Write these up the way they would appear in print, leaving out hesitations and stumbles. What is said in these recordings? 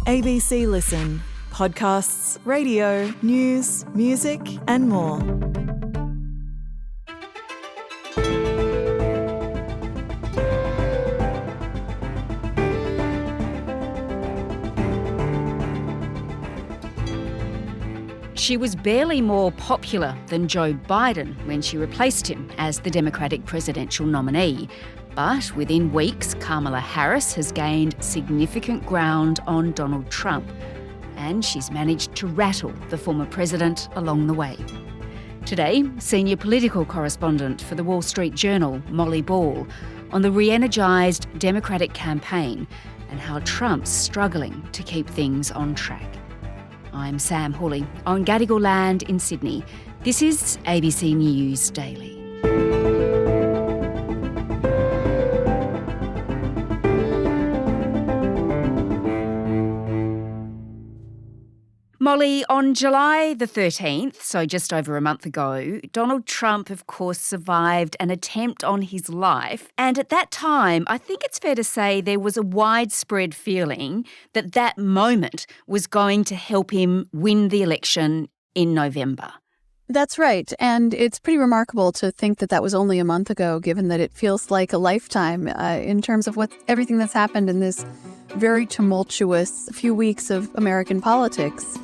ABC Listen. Podcasts, radio, news, music, and more. She was barely more popular than Joe Biden when she replaced him as the Democratic presidential nominee. But within weeks, Kamala Harris has gained significant ground on Donald Trump, and she's managed to rattle the former president along the way. Today, senior political correspondent for the Wall Street Journal, Molly Ball, on the re-energised Democratic campaign and how Trump's struggling to keep things on track. I'm Sam Hawley on Gadigal land in Sydney. This is ABC News Daily. Molly, on July the 13th, so just over a month ago, Donald Trump, of course, survived an attempt on his life. And at that time, I think it's fair to say there was a widespread feeling that that moment was going to help him win the election in November. That's right. And it's pretty remarkable to think that that was only a month ago, given that it feels like a lifetime in terms of everything that's happened in this very tumultuous few weeks of American politics.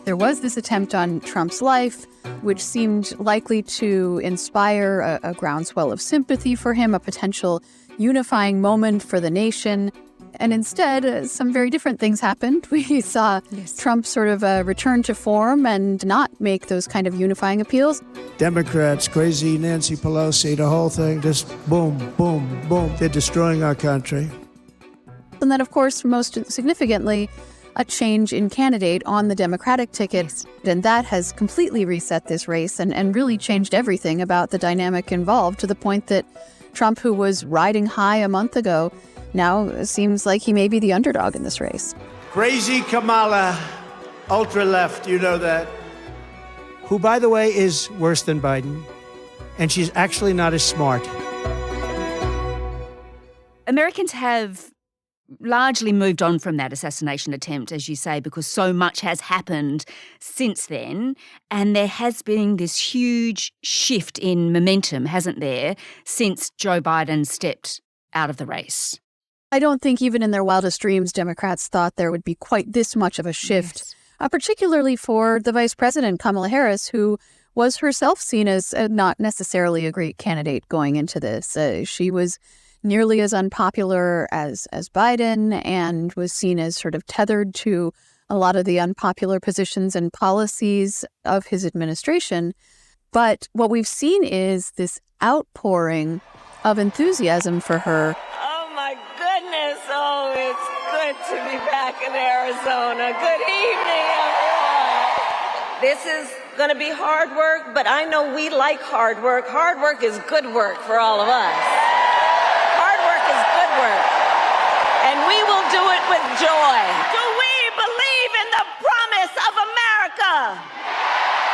There was this attempt on Trump's life, which seemed likely to inspire a groundswell of sympathy for him, a potential unifying moment for the nation. And instead, some very different things happened. We saw Trump sort of return to form and not make those kind of unifying appeals. Democrats, crazy Nancy Pelosi, the whole thing, just boom, boom, boom. They're destroying our country. And then, of course, most significantly, a change in candidate on the Democratic ticket. Yes. And that has completely reset this race and really changed everything about the dynamic involved, to the point that Trump, who was riding high a month ago, now seems like he may be the underdog in this race. Crazy Kamala, ultra-left, you know that. Who, by the way, is worse than Biden. And she's actually not as smart. Americans have largely moved on from that assassination attempt, as you say, because so much has happened since then. And there has been this huge shift in momentum, hasn't there, since Joe Biden stepped out of the race. I don't think even in their wildest dreams, Democrats thought there would be quite this much of a shift, particularly for the Vice President, Kamala Harris, who was herself seen as not necessarily a great candidate going into this. She was nearly as unpopular as Biden and was seen as sort of tethered to a lot of the unpopular positions and policies of his administration. But what we've seen is this outpouring of enthusiasm for her. Oh, my goodness. Oh, it's good to be back in Arizona. Good evening, everyone. This is going to be hard work, but I know we like hard work. Hard work is good work for all of us. And we will do it with joy. Do we believe in the promise of America?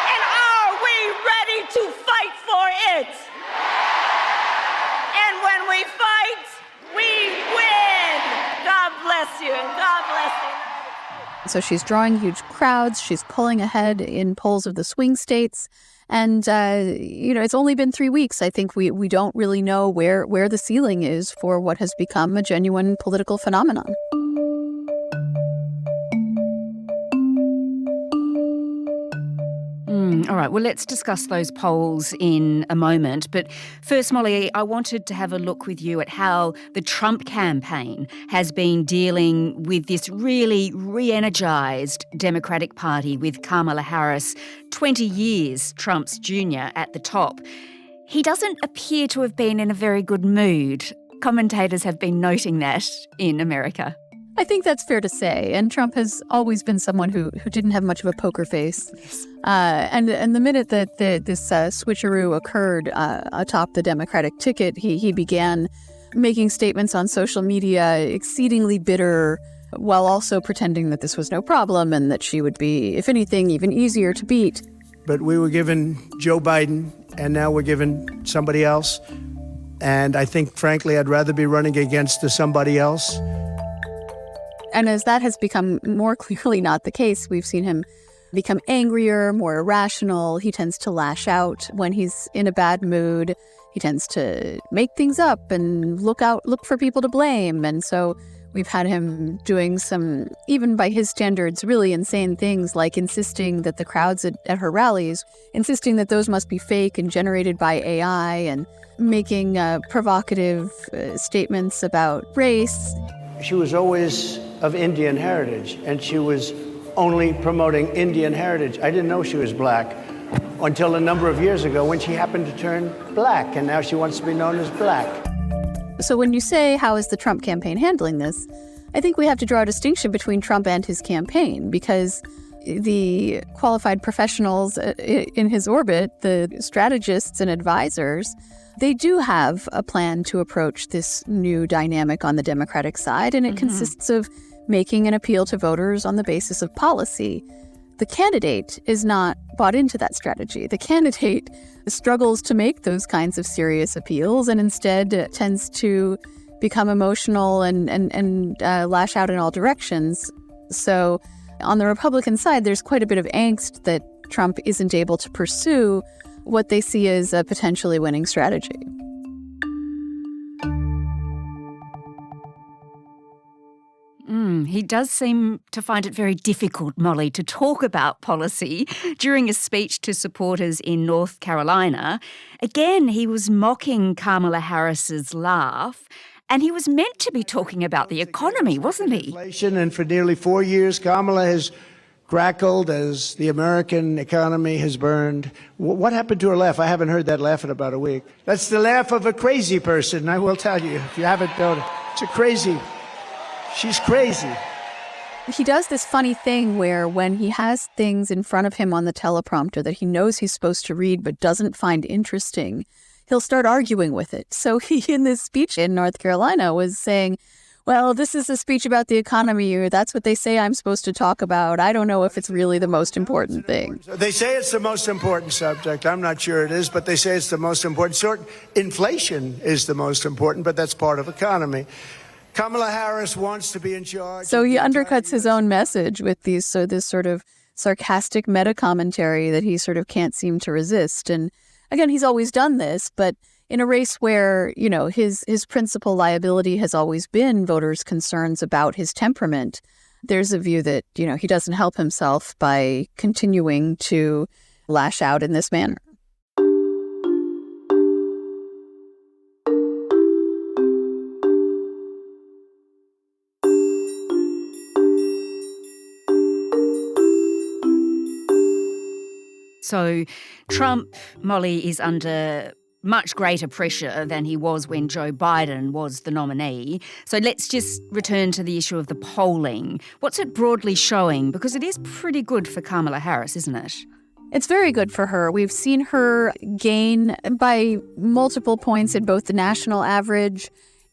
And are we ready to fight for it? And when we fight, we win. God bless you, and God bless you. So she's drawing huge crowds. She's pulling ahead in polls of the swing states. And, it's only been 3 weeks. I think we don't really know where the ceiling is for what has become a genuine political phenomenon. All right, well, let's discuss those polls in a moment. But first, Molly, I wanted to have a look with you at how the Trump campaign has been dealing with this really re-energised Democratic Party with Kamala Harris, 20 years Trump's junior at the top. He doesn't appear to have been in a very good mood. Commentators have been noting that in America. I think that's fair to say. And Trump has always been someone who didn't have much of a poker face. Yes. And the minute that this switcheroo occurred atop the Democratic ticket, he began making statements on social media exceedingly bitter, while also pretending that this was no problem and that she would be, if anything, even easier to beat. But we were given Joe Biden, and now we're given somebody else. And I think, frankly, I'd rather be running against somebody else. And as that has become more clearly not the case, we've seen him become angrier, more irrational. He tends to lash out when he's in a bad mood. He tends to make things up and look for people to blame. And so we've had him doing some, even by his standards, really insane things, like insisting that the crowds at her rallies, insisting that those must be fake and generated by AI, and making provocative statements about race. She was always of Indian heritage, and she was only promoting Indian heritage. I didn't know she was black until a number of years ago when she happened to turn black, and now she wants to be known as black. So when you say, how is the Trump campaign handling this, I think we have to draw a distinction between Trump and his campaign, because the qualified professionals in his orbit, the strategists and advisors, they do have a plan to approach this new dynamic on the Democratic side, and it consists of making an appeal to voters on the basis of policy. The candidate is not bought into that strategy. The candidate struggles to make those kinds of serious appeals and instead tends to become emotional and lash out in all directions. So on the Republican side, there's quite a bit of angst that Trump isn't able to pursue what they see as a potentially winning strategy. He does seem to find it very difficult, Molly, to talk about policy. During a speech to supporters in North Carolina, again, he was mocking Kamala Harris's laugh, and he was meant to be talking about the economy, wasn't he? Inflation, and for nearly 4 years, Kamala has crackled as the American economy has burned. What happened to her laugh? I haven't heard that laugh in about a week. That's the laugh of a crazy person, I will tell you. If you haven't known it, it's a crazy. She's crazy. He does this funny thing where when he has things in front of him on the teleprompter that he knows he's supposed to read but doesn't find interesting, he'll start arguing with it. So he, in this speech in North Carolina, was saying, well, this is a speech about the economy, or that's what they say I'm supposed to talk about. I don't know if it's really the most important thing. They say it's the most important subject. I'm not sure it is, but they say it's the most important. Inflation is the most important, but that's part of economy. Kamala Harris wants to be in charge. So he undercuts his own message with this sort of sarcastic meta-commentary that he sort of can't seem to resist. And again, he's always done this, but in a race where, you know, his principal liability has always been voters' concerns about his temperament, there's a view that, you know, he doesn't help himself by continuing to lash out in this manner. So Trump, Molly, is under much greater pressure than he was when Joe Biden was the nominee. So let's just return to the issue of the polling. What's it broadly showing? Because it is pretty good for Kamala Harris, isn't it? It's very good for her. We've seen her gain by multiple points in both the national average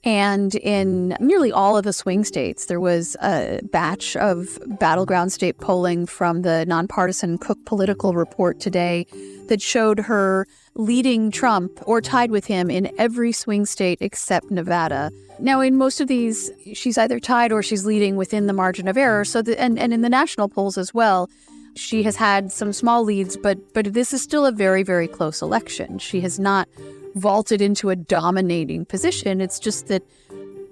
and in nearly all of the swing states. There was a batch of battleground state polling from the nonpartisan Cook Political Report today that showed her leading Trump or tied with him in every swing state except Nevada. Now, in most of these, she's either tied or she's leading within the margin of error. So, and in the national polls as well, she has had some small leads, but this is still a very, very close election. She has not vaulted into a dominating position. It's just that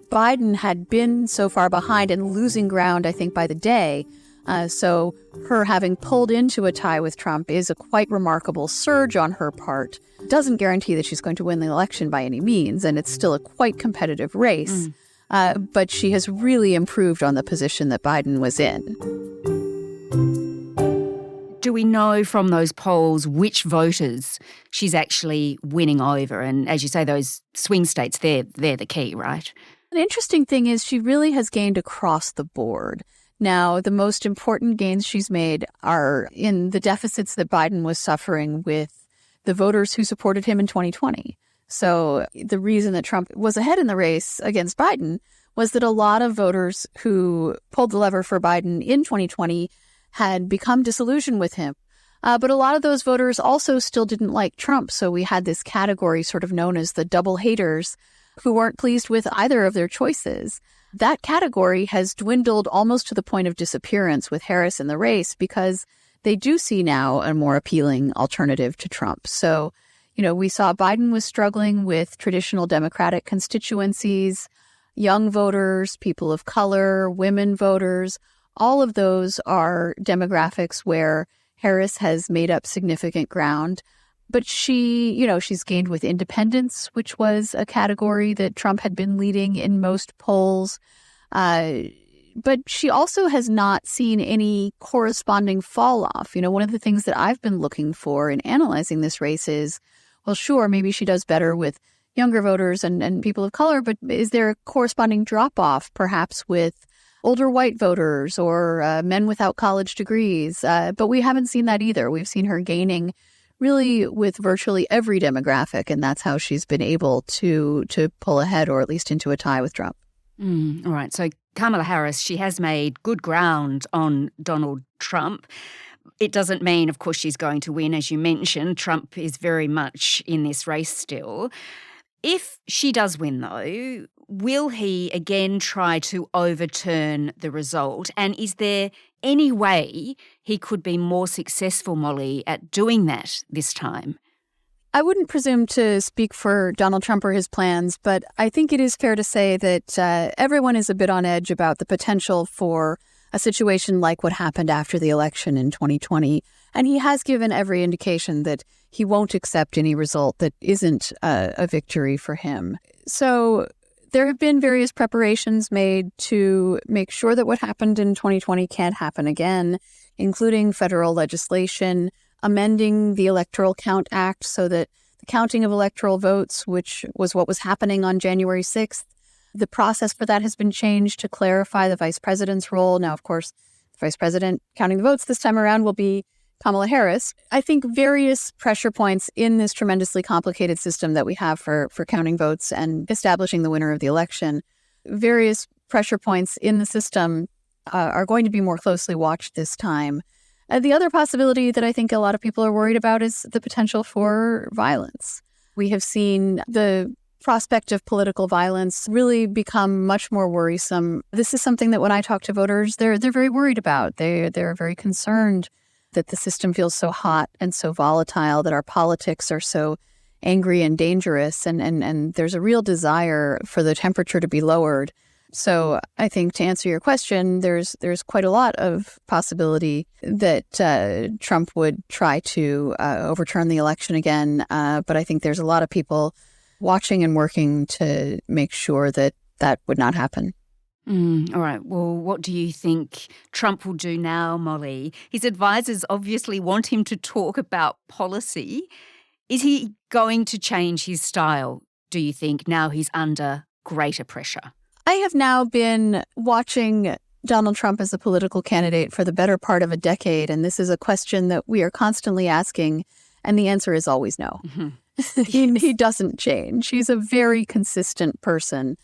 Biden had been so far behind and losing ground, I think, by the day. So her having pulled into a tie with Trump is a quite remarkable surge on her part. Doesn't guarantee that she's going to win the election by any means, and it's still a quite competitive race. But she has really improved on the position that Biden was in. Do we know from those polls which voters she's actually winning over? And as you say, those swing states, they're the key, right? An interesting thing is she really has gained across the board. Now, the most important gains she's made are in the deficits that Biden was suffering with the voters who supported him in 2020. So the reason that Trump was ahead in the race against Biden was that a lot of voters who pulled the lever for Biden in 2020 had become disillusioned with him. But a lot of those voters also still didn't like Trump. So we had this category sort of known as the double haters who weren't pleased with either of their choices. that category has dwindled almost to the point of disappearance with Harris in the race because they do see now a more appealing alternative to Trump. So, we saw Biden was struggling with traditional Democratic constituencies, young voters, people of color, women voters. All of those are demographics where Harris has made up significant ground. But she's gained with independents, which was a category that Trump had been leading in most polls. But she also has not seen any corresponding fall off. One of the things that I've been looking for in analyzing this race is, well, sure, maybe she does better with younger voters and people of color, but is there a corresponding drop off perhaps with older white voters or men without college degrees? But we haven't seen that either. We've seen her gaining really with virtually every demographic, and that's how she's been able to pull ahead or at least into a tie with Trump. All right. So Kamala Harris, she has made good ground on Donald Trump. It doesn't mean, of course, she's going to win. As you mentioned, Trump is very much in this race still. If she does win, though, will he again try to overturn the result? And is there any way he could be more successful, Molly, at doing that this time? I wouldn't presume to speak for Donald Trump or his plans, but I think it is fair to say that everyone is a bit on edge about the potential for a situation like what happened after the election in 2020. And he has given every indication that he won't accept any result that isn't a victory for him. So there have been various preparations made to make sure that what happened in 2020 can't happen again, including federal legislation, amending the Electoral Count Act so that the counting of electoral votes, which was what was happening on January 6th, the process for that has been changed to clarify the vice president's role. Now, of course, the vice president counting the votes this time around will be Kamala Harris. I think various pressure points in this tremendously complicated system that we have for counting votes and establishing the winner of the election, various pressure points in the system are going to be more closely watched this time. The other possibility that I think a lot of people are worried about is the potential for violence. We have seen the prospect of political violence really become much more worrisome. This is something that when I talk to voters, they're very worried about. They're very concerned that the system feels so hot and so volatile, that our politics are so angry and dangerous, and there's a real desire for the temperature to be lowered. So I think to answer your question, there's quite a lot of possibility that Trump would try to overturn the election again. But I think there's a lot of people watching and working to make sure that that would not happen. All right. Well, what do you think Trump will do now, Molly? His advisors obviously want him to talk about policy. Is he going to change his style, do you think, now he's under greater pressure? I have now been watching Donald Trump as a political candidate for the better part of a decade, and this is a question that we are constantly asking, and the answer is always no. Mm-hmm. He doesn't change. He's a very consistent person.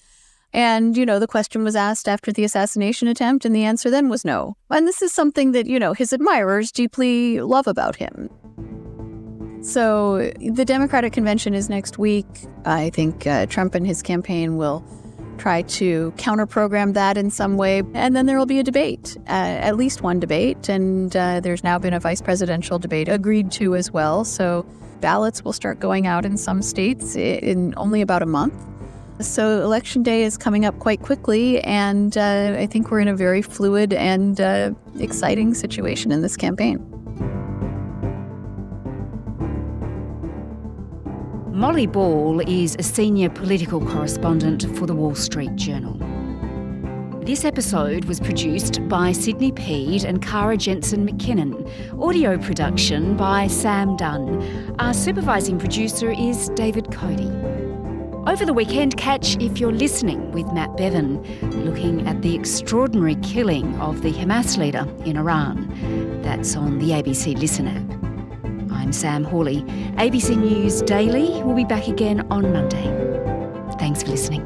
And, the question was asked after the assassination attempt, and the answer then was no. And this is something that, his admirers deeply love about him. So the Democratic convention is next week. I think Trump and his campaign will try to counter-program that in some way. And then there will be a debate, at least one debate. And there's now been a vice presidential debate agreed to as well. So ballots will start going out in some states in only about a month. So Election Day is coming up quite quickly. And I think we're in a very fluid and exciting situation in this campaign. Molly Ball is a senior political correspondent for the Wall Street Journal. This episode was produced by Sydney Peed and Cara Jensen-McKinnon. Audio production by Sam Dunn. Our supervising producer is David Cody. Over the weekend, catch If You're Listening with Matt Bevan, looking at the extraordinary killing of the Hamas leader in Iran. That's on the ABC Listen app. I'm Sam Hawley. ABC News Daily will be back again on Monday. Thanks for listening.